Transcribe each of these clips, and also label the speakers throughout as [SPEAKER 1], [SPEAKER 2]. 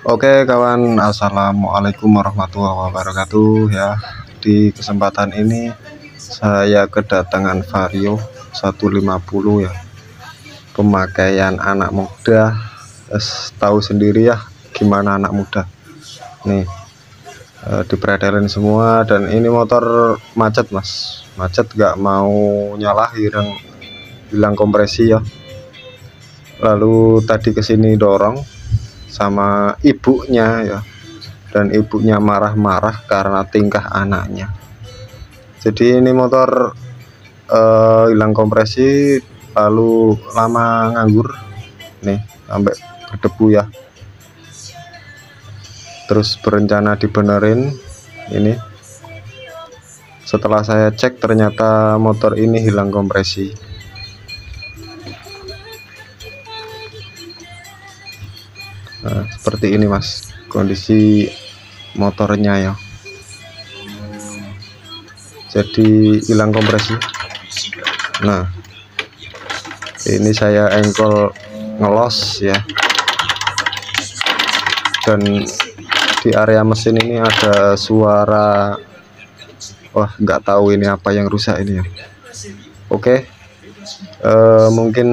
[SPEAKER 1] Oke kawan, assalamualaikum warahmatullahi wabarakatuh ya. Di kesempatan ini saya kedatangan Vario 150 ya. Pemakaian anak muda, tahu sendiri ya gimana anak muda nih, dipretelin semua. Dan ini motor macet mas, macet nggak mau nyala, hilang kompresi ya. Lalu tadi kesini dorong sama ibunya ya, dan ibunya marah-marah karena tingkah anaknya. Jadi ini motor hilang kompresi, lalu lama nganggur nih sampai berdebu ya. Terus berencana dibenerin ini. Setelah saya cek ternyata motor ini hilang kompresi. Nah, seperti ini mas kondisi motornya ya. Jadi hilang kompresi. Nah ini saya engkol ngelos ya, dan di area mesin ini ada suara, wah nggak tahu ini apa yang rusak ini ya. Oke, mungkin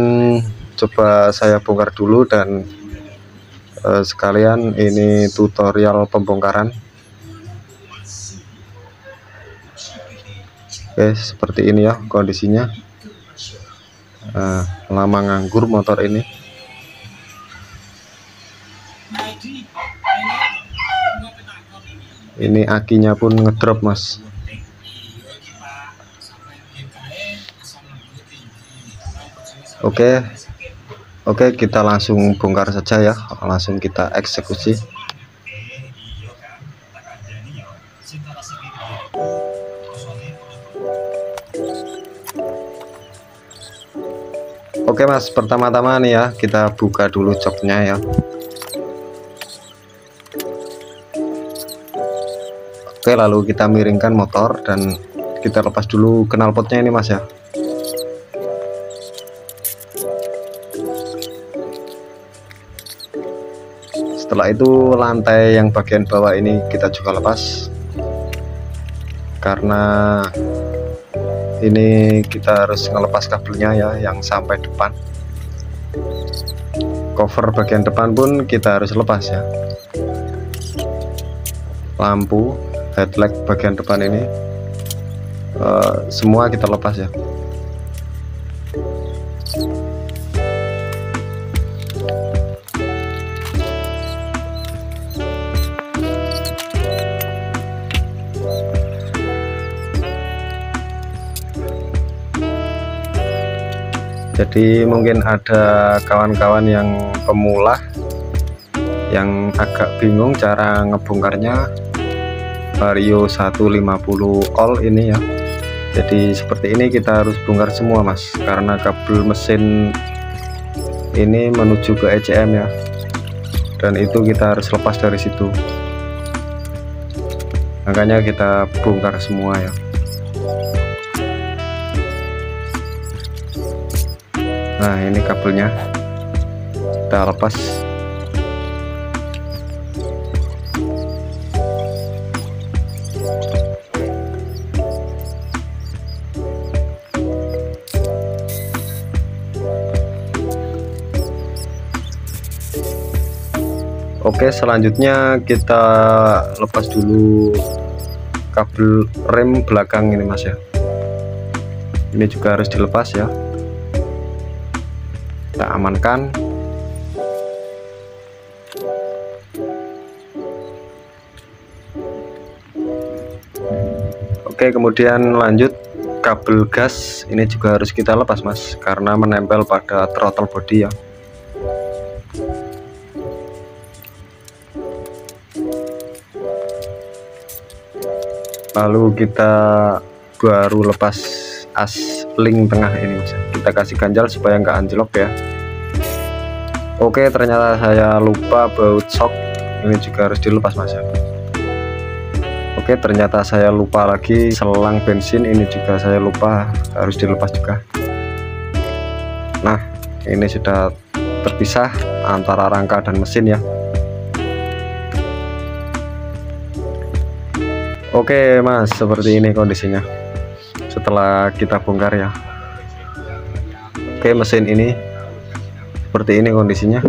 [SPEAKER 1] coba saya bongkar dulu, dan sekalian ini tutorial pembongkaran. Oke, seperti ini ya kondisinya. Lama nganggur motor ini. Ini akinya pun ngedrop mas. Oke, kita langsung bongkar saja ya, langsung kita eksekusi. Oke mas, pertama-tama nih ya kita buka dulu joknya ya. Oke, lalu kita miringkan motor dan kita lepas dulu knalpotnya ini mas ya. Setelah itu lantai yang bagian bawah ini kita juga lepas, karena ini kita harus ngelepas kabelnya ya yang sampai depan. Cover bagian depan pun kita harus lepas ya. Lampu headlight bagian depan ini semua kita lepas ya. Jadi mungkin ada kawan-kawan yang pemula yang agak bingung cara ngebongkarnya Vario 150 all ini ya. Jadi seperti ini kita harus bongkar semua mas, karena kabel mesin ini menuju ke ECM ya, dan itu kita harus lepas dari situ. Makanya kita bongkar semua ya. Nah ini kabelnya kita lepas. Oke, selanjutnya kita lepas dulu kabel rem belakang ini mas ya. Ini juga harus dilepas ya. Kita amankan. Oke, kemudian lanjut kabel gas ini juga harus kita lepas mas, karena menempel pada throttle body ya. Lalu kita baru lepas as link tengah ini mas, kita kasih ganjal supaya nggak anjlok ya. Oke, ternyata saya lupa baut shock ini juga harus dilepas mas ya. Oke, ternyata saya lupa lagi selang bensin ini juga saya lupa harus dilepas juga. Nah ini sudah terpisah antara rangka dan mesin ya. Oke mas, seperti ini kondisinya setelah kita bongkar ya. Oke, mesin ini seperti ini kondisinya.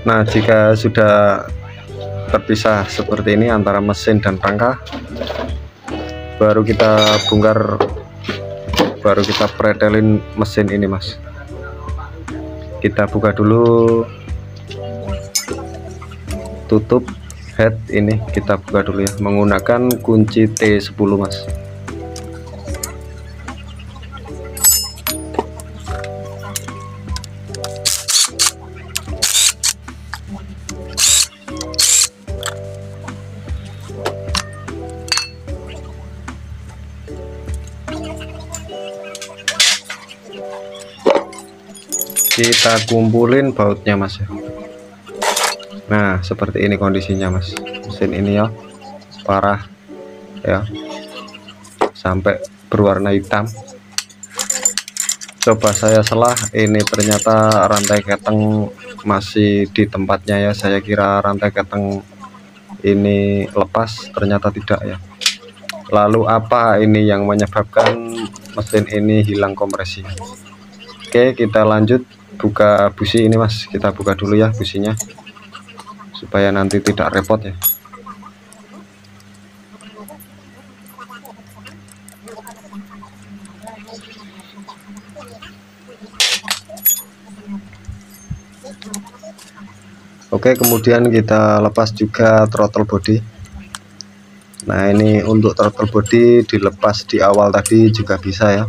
[SPEAKER 1] Nah, jika sudah terpisah seperti ini antara mesin dan rangka, baru kita bongkar, baru kita pretelin mesin ini mas. Kita buka dulu, tutup head ini, kita buka dulu ya menggunakan kunci T10 mas. Kita kumpulin bautnya mas ya. Nah, seperti ini kondisinya mas. Mesin ini ya parah ya, sampai berwarna hitam. Coba saya selah, ini ternyata rantai keteng masih di tempatnya ya. Saya kira rantai keteng ini lepas, ternyata tidak ya. Lalu apa ini yang menyebabkan mesin ini hilang kompresi? Oke, kita lanjut buka busi ini mas. Kita buka dulu ya businya supaya nanti tidak repot ya. Oke, kemudian kita lepas juga throttle body. Nah, ini untuk throttle body dilepas di awal tadi juga bisa ya.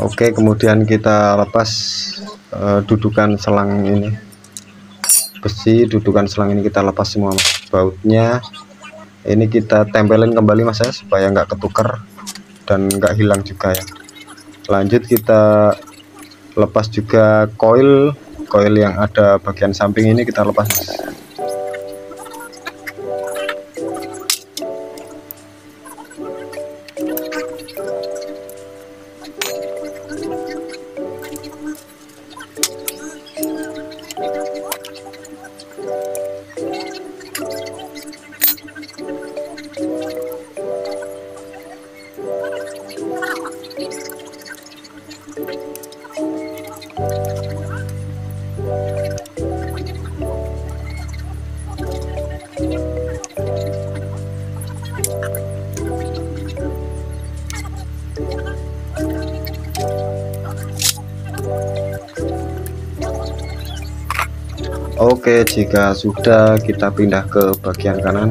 [SPEAKER 1] Oke, kemudian kita lepas dudukan selang ini, besi dudukan selang ini kita lepas semua mas. Bautnya ini kita tempelin kembali mas ya, supaya nggak ketukar dan nggak hilang juga ya. Lanjut kita lepas juga koil yang ada bagian samping ini, kita lepas mas. Oke, jika sudah kita pindah ke bagian kanan.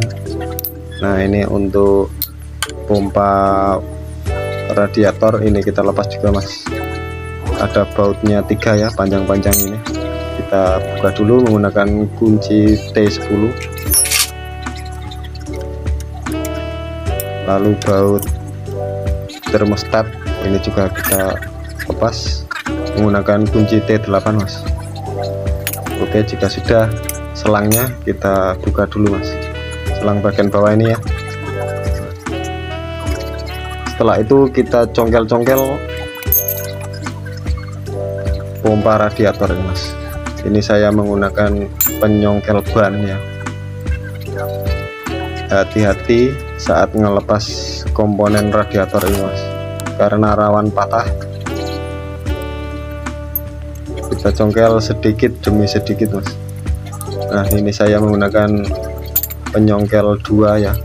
[SPEAKER 1] Nah, ini untuk pompa radiator ini kita lepas juga mas. Ada bautnya 3 ya, panjang-panjang ini. Kita buka dulu menggunakan kunci T10. Lalu baut termostat ini juga kita lepas menggunakan kunci T8 mas. Oke, jika sudah, selangnya kita buka dulu mas, selang bagian bawah ini ya. Setelah itu kita congkel-congkel pompa radiator ini mas. Ini saya menggunakan penyongkel ban ya. Hati-hati saat ngelepas komponen radiator ini mas, karena rawan patah. Kita congkel sedikit demi sedikit mas. Nah, ini saya menggunakan penyongkel 2 ya.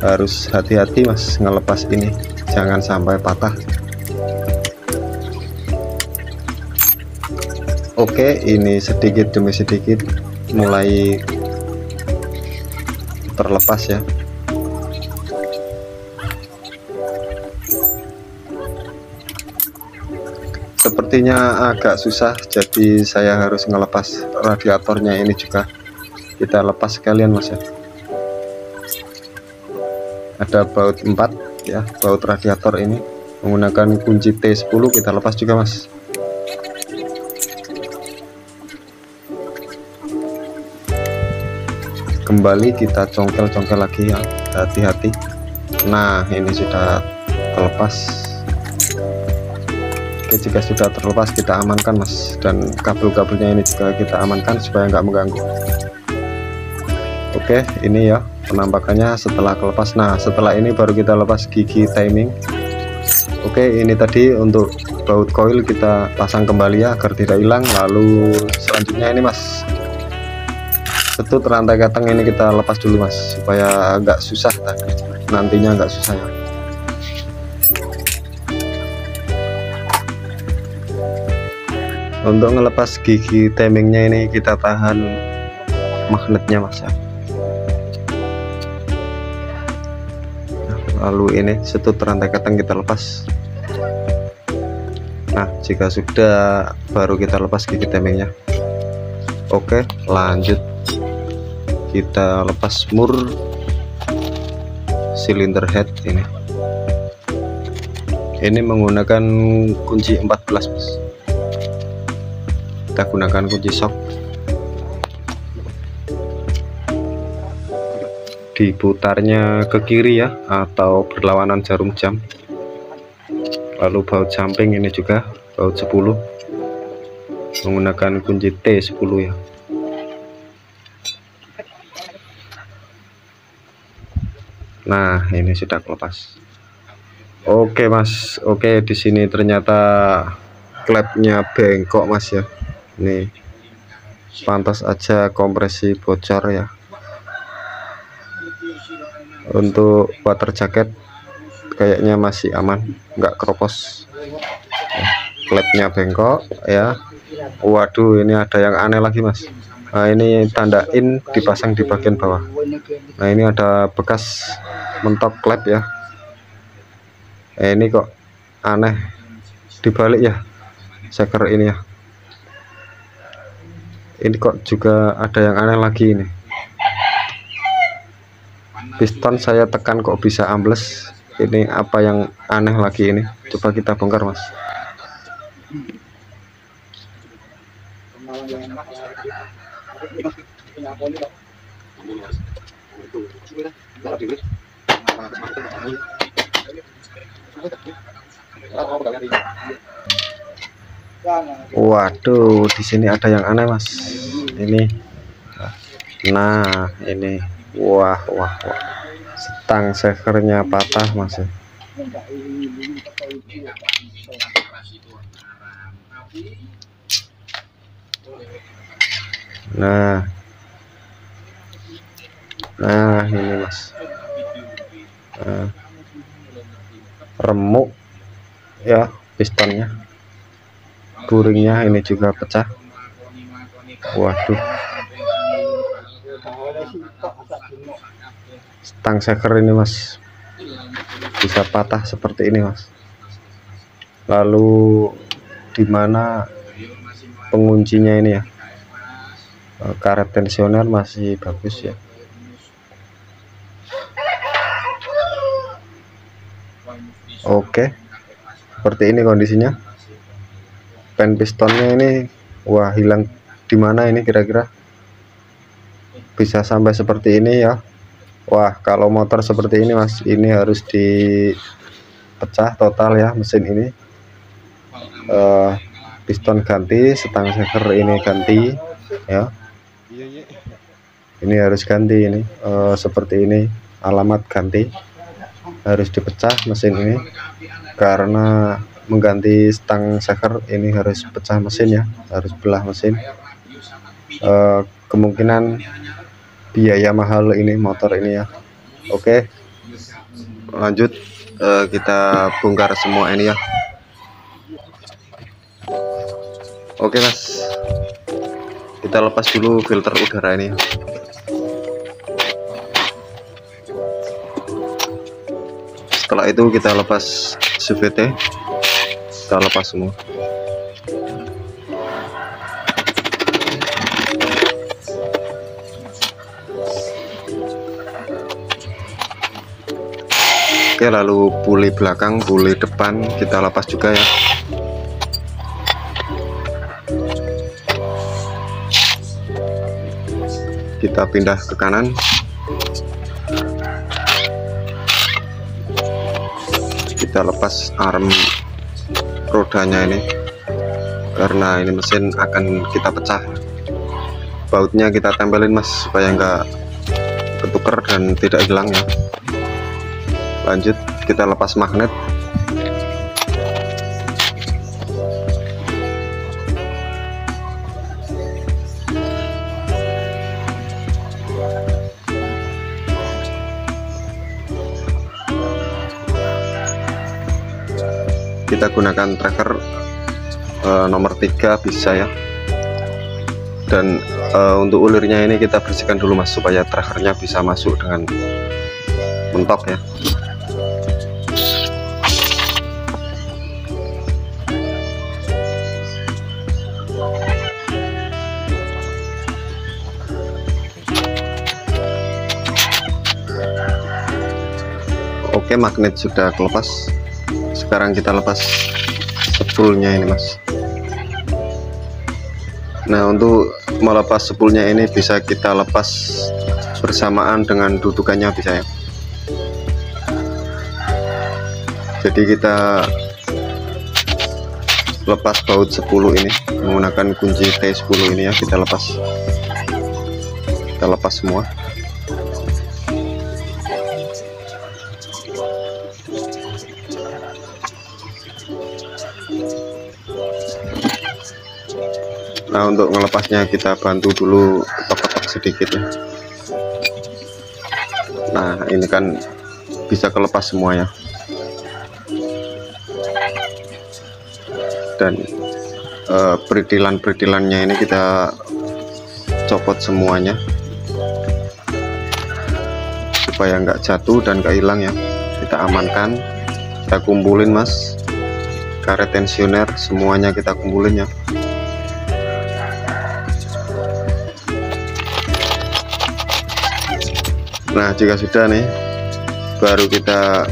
[SPEAKER 1] Harus hati-hati mas ngelepas ini, jangan sampai patah. Oke, ini sedikit demi sedikit mulai terlepas ya. Sepertinya agak susah, jadi saya harus ngelepas radiatornya ini juga. Kita lepas sekalian mas ya. Ada baut 4 ya, baut radiator ini menggunakan kunci T10 kita lepas juga mas. Kembali kita congkel-congkel lagi ya, hati-hati. Nah ini sudah terlepas. Oke, jika sudah terlepas kita amankan mas, dan kabel-kabelnya ini juga kita amankan supaya nggak mengganggu. Oke, ini ya penampakannya setelah kelepas. Nah setelah ini baru kita lepas gigi timing. Oke, ini tadi untuk baut koil kita pasang kembali ya agar tidak hilang. Lalu selanjutnya ini mas, setut rantai keteng ini kita lepas dulu mas, supaya agak susah nantinya, agak susah ya. Untuk ngelepas gigi timingnya ini kita tahan magnetnya mas ya. Lalu ini setut rantai keteng kita lepas. Nah jika sudah baru kita lepas gigi timingnya. Oke, lanjut kita lepas mur silinder head ini. Ini menggunakan kunci 14 mas. Kita gunakan kunci shock. Diputarnya ke kiri ya, atau berlawanan jarum jam. Lalu baut samping ini juga baut 10 menggunakan kunci T10 ya. Nah ini sudah lepas. Oke mas, oke di sini ternyata klepnya bengkok mas ya. Nih pantas aja kompresi bocor ya. Untuk water jacket kayaknya masih aman, nggak keropos. Klepnya bengkok ya. Waduh ini ada yang aneh lagi mas. Nah ini tanda in dipasang di bagian bawah. Nah ini ada bekas mentok klep ya. Ini kok aneh dibalik ya seker ini ya. Ini kok juga ada yang aneh lagi ini. Piston saya tekan kok bisa ambles. Ini apa yang aneh lagi ini? Coba kita bongkar mas. Waduh, di sini ada yang aneh mas. Ini, nah ini, wah, stang sekernya patah mas. Nah ini mas, remuk ya pistonnya, buringnya ini juga pecah. Waduh, stang seker ini mas bisa patah seperti ini mas. Lalu dimana penguncinya ini ya, karet tensioner masih bagus ya. Oke, seperti ini kondisinya. Pen pistonnya ini, wah hilang di mana ini kira-kira? Bisa sampai seperti ini ya. Wah kalau motor seperti ini mas, ini harus dipecah total ya mesin ini. Piston ganti, stang seker ini ganti ya. Ini harus ganti ini, seperti ini, alamat ganti, harus dipecah mesin ini karena mengganti stang seker ini harus pecah mesin ya, harus belah mesin. Kemungkinan biaya mahal ini motor ini ya. Oke, lanjut kita bongkar semua ini ya. Oke mas, kita lepas dulu filter udara ini. Setelah itu kita lepas CVT, kita lepas semua. Oke, lalu puli belakang, puli depan kita lepas juga ya. Kita pindah ke kanan. Kita lepas arm rodanya ini, karena ini mesin akan kita pecah. Bautnya kita tempelin mas, supaya enggak ketuker dan tidak hilang ya. Lanjut kita lepas magnet. Kita gunakan tracker nomor 3 bisa ya. Dan untuk ulirnya ini kita bersihkan dulu mas, supaya trackernya bisa masuk dengan mentok ya. Oke, magnet sudah kelepas. Sekarang kita lepas spoolnya ini mas. Nah, untuk melepas spoolnya ini bisa kita lepas bersamaan dengan dudukannya bisa ya. Jadi kita lepas baut 10 ini menggunakan kunci T10 ini ya. Kita lepas semua. Nah, untuk melepasnya kita bantu dulu ketok-ketok sedikit ya. Nah, ini kan bisa kelepas semua ya. Dan peridilan-peridilannya ini kita copot semuanya, supaya nggak jatuh dan nggak hilang ya. Kita amankan, kita kumpulin mas, karet tensioner semuanya kita kumpulin ya. Nah, jika sudah nih, baru kita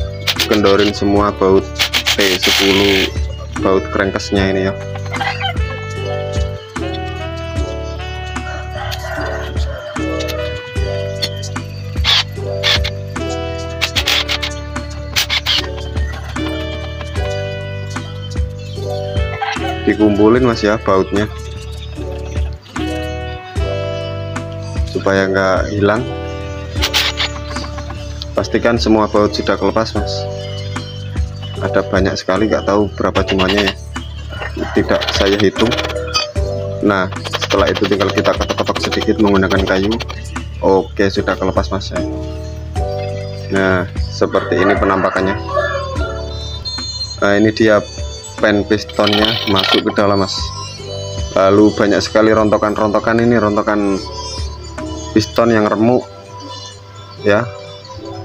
[SPEAKER 1] kendorin semua baut T10, baut crankcase-nya ini ya. Dikumpulin mas ya bautnya, supaya nggak hilang. Pastikan semua baut sudah kelepas mas. Ada banyak sekali, nggak tahu berapa jumlahnya ya, tidak saya hitung. Nah, setelah itu tinggal kita ketok-ketok sedikit menggunakan kayu. Oke, sudah kelepas mas ya. Nah, seperti ini penampakannya. Nah, ini dia pen pistonnya masuk ke dalam mas. Lalu banyak sekali rontokan-rontokan, ini rontokan piston yang remuk ya.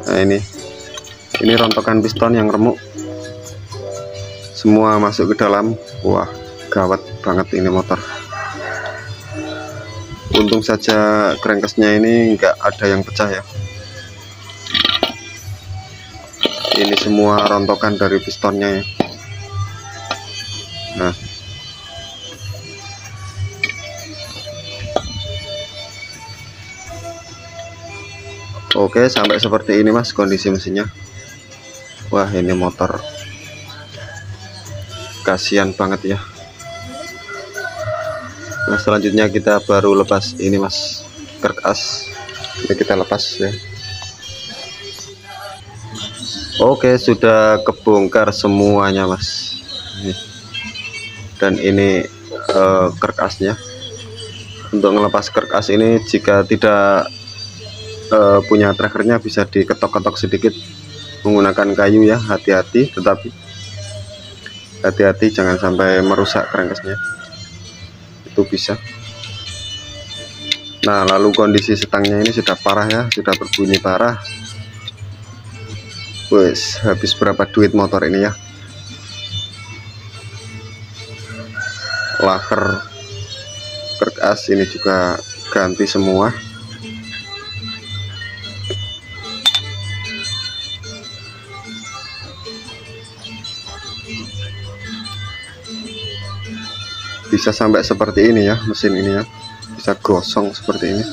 [SPEAKER 1] Nah, ini rontokan piston yang remuk, semua masuk ke dalam. Wah, gawat banget ini motor. Untung saja crankcase-nya ini nggak ada yang pecah ya. Ini semua rontokan dari pistonnya ya. Nah, oke, sampai seperti ini mas kondisi mesinnya. Wah, ini motor kasihan banget ya. Nah, selanjutnya kita baru lepas ini mas, crankcase. Ini kita lepas ya. Oke, sudah kebongkar semuanya mas. Dan ini crankcase-nya. Untuk melepas crankcase ini, jika tidak punya trackernya, bisa diketok-ketok sedikit menggunakan kayu ya. Hati-hati, tetapi hati-hati jangan sampai merusak crankcase-nya, itu bisa. Nah, lalu kondisi stangnya ini sudah parah ya, sudah berbunyi parah. Wes, habis berapa duit motor ini ya. Laker crankcase ini juga ganti semua. Bisa sampai seperti ini ya mesin ini ya, bisa gosong seperti ini.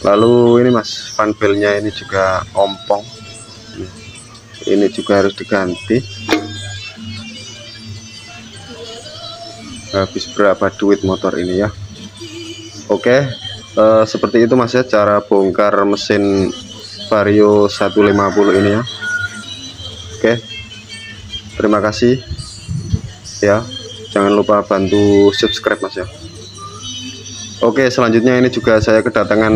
[SPEAKER 1] Lalu ini mas, fan belnya ini juga ompong, ini juga harus diganti. Habis berapa duit motor ini ya. Oke, seperti itu mas ya cara bongkar mesin Vario 150 ini ya. Oke, terima kasih ya, jangan lupa bantu subscribe mas ya. Oke, selanjutnya ini juga saya kedatangan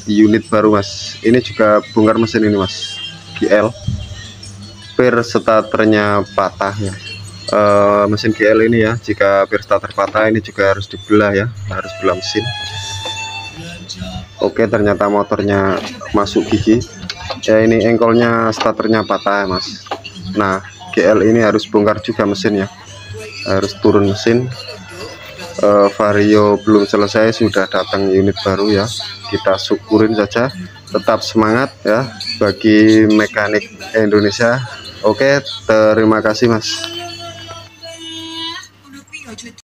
[SPEAKER 1] unit baru mas, ini juga bongkar mesin ini mas, GL per starternya patah ya. Mesin GL ini ya, jika per starter patah ini juga harus dibelah ya, harus belah mesin. Oke, ternyata motornya masuk gigi ya, ini engkolnya starternya patah ya mas. Nah, GL ini harus bongkar juga mesin ya, harus turun mesin. Vario belum selesai, sudah datang unit baru ya, kita syukurin saja, tetap semangat ya bagi mekanik Indonesia. Oke, terima kasih mas.